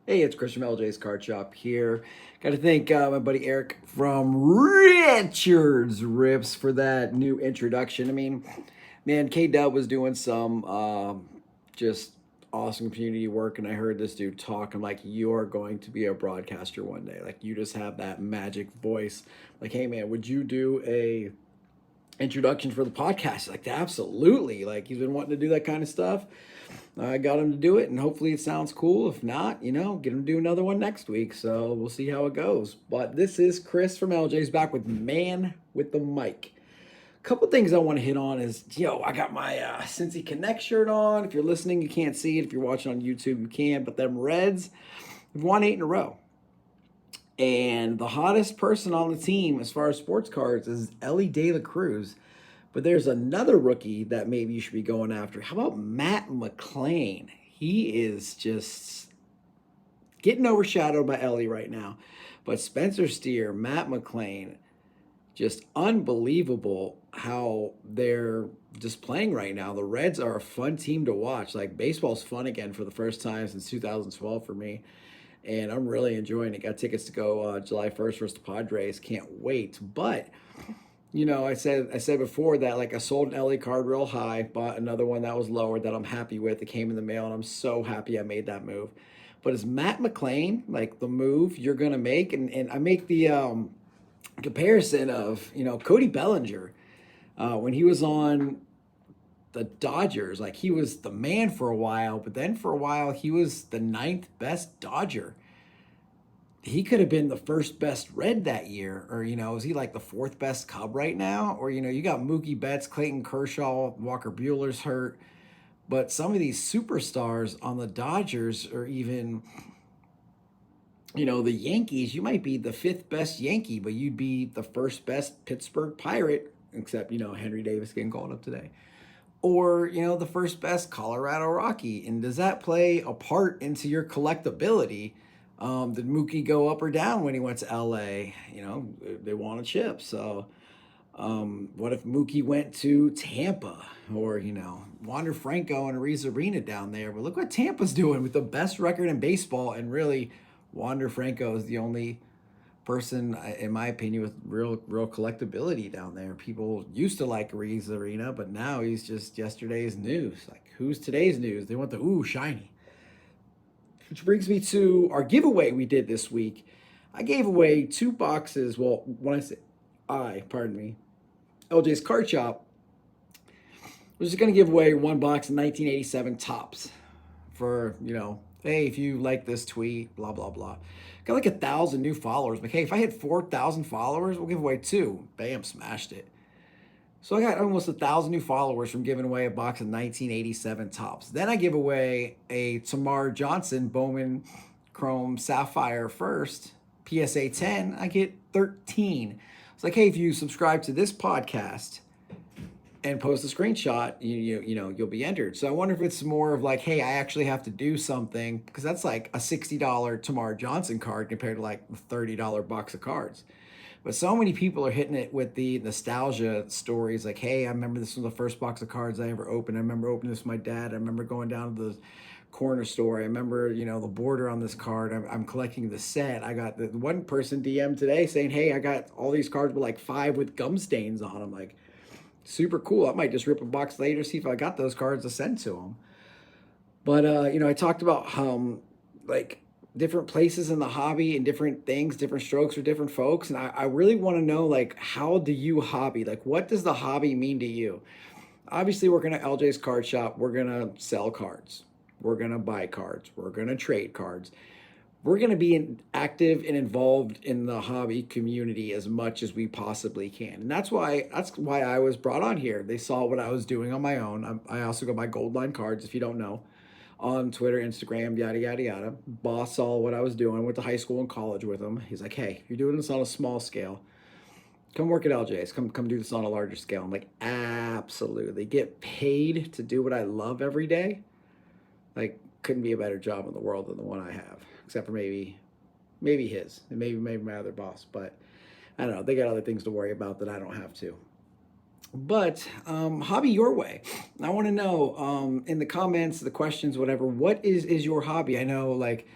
Hey, it's Chris from LJ's Card Shop here. Got to thank my buddy Eric from Richards Rips for that new introduction. I mean, man, K Dub was doing some just awesome community work, and I heard this dude talk. I'm like, you are going to be a broadcaster one day. Like, you just have that magic voice. Like, hey, man, would you do a introduction for the podcast? Like, absolutely. Like, he's been wanting to do that kind of stuff. I got him to do it, and hopefully it sounds cool. If not, get him to do another one next week. So we'll see how it goes. But this is Chris from LJ's back with Man with the Mic. A couple things I want to hit on is, I got my Cincy Connect shirt on. If you're listening, you can't see it. If you're watching on YouTube, you can. But them Reds have won 8 in a row. And the hottest person on the team as far as sports cards is Elly De La Cruz. But there's another rookie that maybe you should be going after. How about Matt McLain? He is just getting overshadowed by Elly right now. But Spencer Steer, Matt McLain, just unbelievable how they're just playing right now. The Reds are a fun team to watch. Like, baseball's fun again for the first time since 2012 for me. And I'm really enjoying it. Got tickets to go July 1st versus the Padres. Can't wait. But I said before that, like, I sold an Elly card real high, bought another one that was lower that I'm happy with. It came in the mail, and I'm so happy I made that move. But is Matt McLain like the move you're gonna make? And I make the comparison of Cody Bellinger when he was on the Dodgers. Like, he was the man for a while, but then for a while he was the ninth best Dodger. He could have been the first best Red that year, or is he like the fourth best Cub right now? Or you got Mookie Betts, Clayton Kershaw, Walker Bueller's hurt, but some of these superstars on the Dodgers, or even the Yankees, you might be the fifth best Yankee, but you'd be the first best Pittsburgh Pirate, except Henry Davis getting called up today, or the first best Colorado Rocky. And does that play a part into your collectability? Did Mookie go up or down when he went to LA? They want a chip. So what if Mookie went to Tampa, or Wander Franco and Ariz Arena down there? But look what Tampa's doing with the best record in baseball, and really, Wander Franco is the only person, in my opinion, with real collectability down there. People used to like Ariz Arena, but now he's just yesterday's news. Like, who's today's news? They want the shiny. Which brings me to our giveaway we did this week. I gave away 2 boxes. Well, when I say pardon me, LJ's Card Shop was just going to give away 1 box of 1987 Tops for, hey, if you like this tweet, blah, blah, blah. Got like 1,000 new followers. But hey, if I hit 4,000 followers, we'll give away 2. Bam, smashed it. So I got almost 1,000 new followers from giving away a box of 1987 Tops. Then I give away a Tamar Johnson Bowman Chrome Sapphire First PSA 10. I get 13. It's like, hey, if you subscribe to this podcast and post a screenshot, you'll be entered. So I wonder if it's more of like, hey, I actually have to do something, because that's like a $60 Tamar Johnson card compared to like a $30 box of cards. But so many people are hitting it with the nostalgia stories. Like, hey, I remember this was the first box of cards I ever opened. I remember opening this with my dad. I remember going down to the corner store. I remember, the border on this card. I'm collecting the set. I got the one person DM today saying, hey, I got all these cards with like 5 with gum stains on them. Like, super cool. I might just rip a box later, see if I got those cards to send to them. But, I talked about like, different places in the hobby and different things, different strokes for different folks. And I really want to know, like, how do you hobby? Like, what does the hobby mean to you? Obviously, working at LJ's Card Shop, we're going to sell cards. We're going to buy cards. We're going to trade cards. We're going to be active and involved in the hobby community as much as we possibly can. And that's why I was brought on here. They saw what I was doing on my own. I also go by Gold Line Cards, if you don't know, on Twitter, Instagram, yada, yada, yada. Boss saw what I was doing. Went to high school and college with him. He's like, hey, you're doing this on a small scale, come work at LJ's. Come do this on a larger scale. I'm like, absolutely. Get paid to do what I love every day. Like, couldn't be a better job in the world than the one I have, except for maybe his, and maybe my other boss. But I don't know. They got other things to worry about that I don't have to. But hobby your way. I want to know in the comments, the questions, whatever. What is your hobby? I know, like,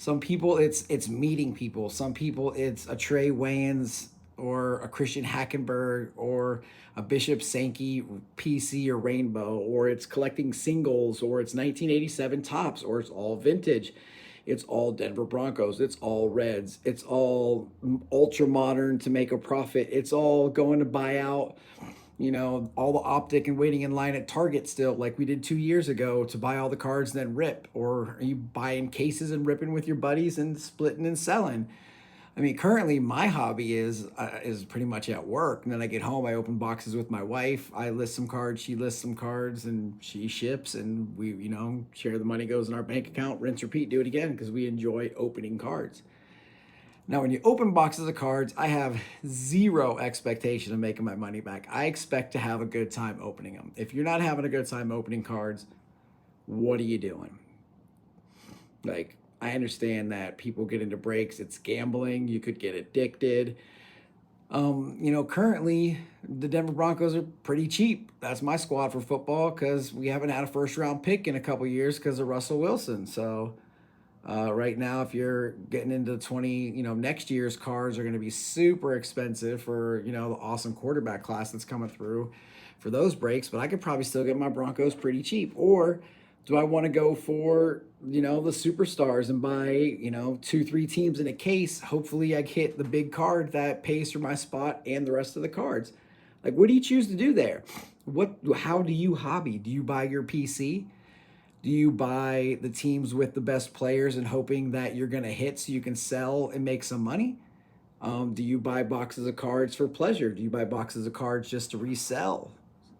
Some people it's meeting people. Some people it's a Trey Wayans or a Christian Hackenberg or a Bishop Sankey PC or Rainbow, or it's collecting singles, or it's 1987 tops, or it's all vintage. It's all Denver Broncos. It's all Reds. It's all ultra modern to make a profit. It's all going to buy out, all the optic and waiting in line at Target still, like we did 2 years ago, to buy all the cards and then rip. Or are you buying cases and ripping with your buddies and splitting and selling? I mean, currently my hobby is pretty much at work, and then I get home, I open boxes with my wife. I list some cards, she lists some cards, and she ships, and we, share the money, goes in our bank account, rinse, repeat, do it again, because we enjoy opening cards. Now, when you open boxes of cards, I have zero expectation of making my money back. I expect to have a good time opening them. If you're not having a good time opening cards, what are you doing? Like, I understand that people get into breaks. It's gambling. You could get addicted. Currently, the Denver Broncos are pretty cheap. That's my squad for football, because we haven't had a first round pick in a couple years because of Russell Wilson. So right now, if you're getting into next year's cards are going to be super expensive for, the awesome quarterback class that's coming through for those breaks. But I could probably still get my Broncos pretty cheap. Or do I want to go for, the superstars and buy, 2-3 teams in a case? Hopefully I hit the big card that pays for my spot and the rest of the cards. Like, what do you choose to do there? How do you hobby? Do you buy your PC? Do you buy the teams with the best players and hoping that you're going to hit so you can sell and make some money? Do you buy boxes of cards for pleasure? Do you buy boxes of cards just to resell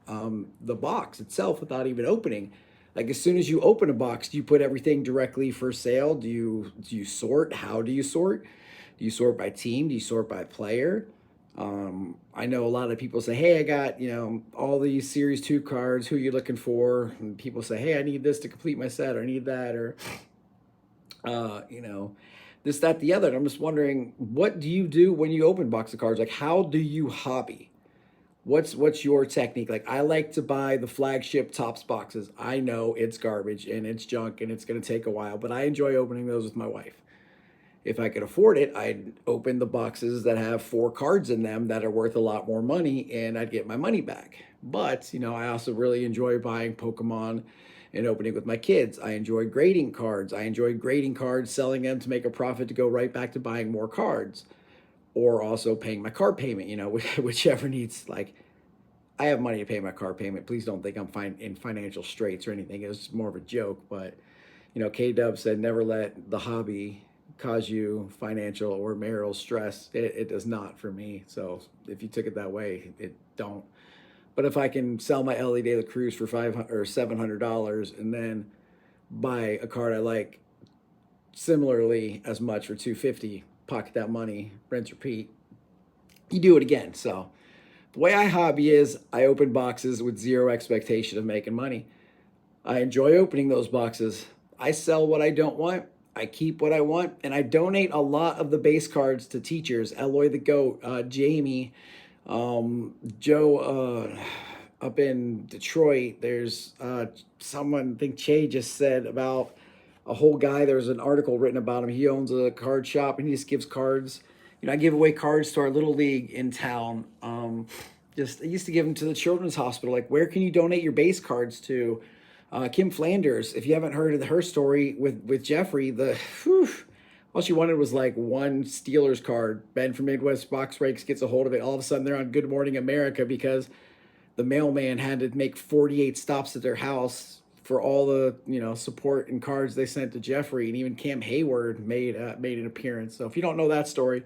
the box itself without even opening? Like, as soon as you open a box, do you put everything directly for sale? Do you sort? How do you sort? Do you sort by team? Do you sort by player? I know a lot of people say, hey, I got, all these Series 2 cards. Who are you looking for? And people say, hey, I need this to complete my set, or I need that, or, this, that, the other. And I'm just wondering, what do you do when you open a box of cards? Like, how do you hobby? What's your technique? Like, I like to buy the flagship Topps boxes. I know it's garbage and it's junk and it's going to take a while, but I enjoy opening those with my wife. If I could afford it, I'd open the boxes that have 4 cards in them that are worth a lot more money, and I'd get my money back. But, I also really enjoy buying Pokemon and opening with my kids. I enjoy grading cards. I enjoy grading cards, selling them to make a profit to go right back to buying more cards. Or also paying my car payment, whichever needs, like, I have money to pay my car payment. Please don't think I'm in financial straits or anything. It was more of a joke, but, K-Dub said, never let the hobby cause you financial or marital stress. It does not for me. So if you took it that way, it don't. But if I can sell my Ellie De La Cruz for $500 or $700 and then buy a card I like similarly as much for $250, pocket that money, rinse, repeat, you do it again. So the way I hobby is I open boxes with zero expectation of making money. I enjoy opening those boxes. I sell what I don't want. I keep what I want, and I donate a lot of the base cards to teachers. Eloy the Goat, Jamie, Joe up in Detroit. There's someone, I think Che just said about a whole guy. There was an article written about him. He owns a card shop and he just gives cards. I give away cards to our little league in town. I used to give them to the children's hospital. Like, where can you donate your base cards to? Kim Flanders, if you haven't heard of her story with Jeffrey, all she wanted was like one Steelers card. Ben from Midwest Box Breaks gets a hold of it. All of a sudden they're on Good Morning America because the mailman had to make 48 stops at their house for all the support and cards they sent to Jeffrey. And even Cam Hayward made an appearance. So if you don't know that story,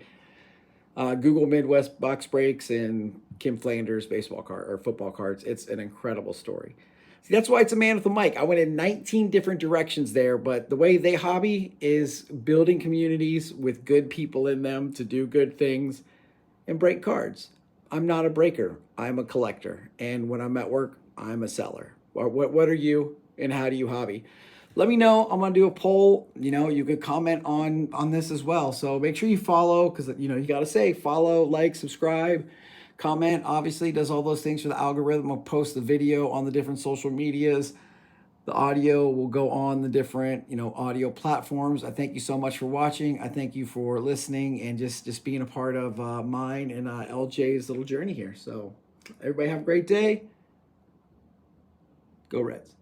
Google Midwest Box Breaks and Kim Flanders baseball card or football cards. It's an incredible story. See, that's why it's a man with a mic. I went in 19 different directions there, but the way they hobby is building communities with good people in them to do good things and break cards. I'm not a breaker. I'm a collector. And when I'm at work, I'm a seller. What are you, and how do you hobby? Let me know. I'm going to do a poll. You could comment on this as well. So make sure you follow, because, you got to say follow, like, subscribe. Comment, obviously, does all those things for the algorithm. I'll post the video on the different social medias. The audio will go on the different, audio platforms. I thank you so much for watching. I thank you for listening and just being a part of mine and LJ's little journey here. So everybody have a great day. Go Reds.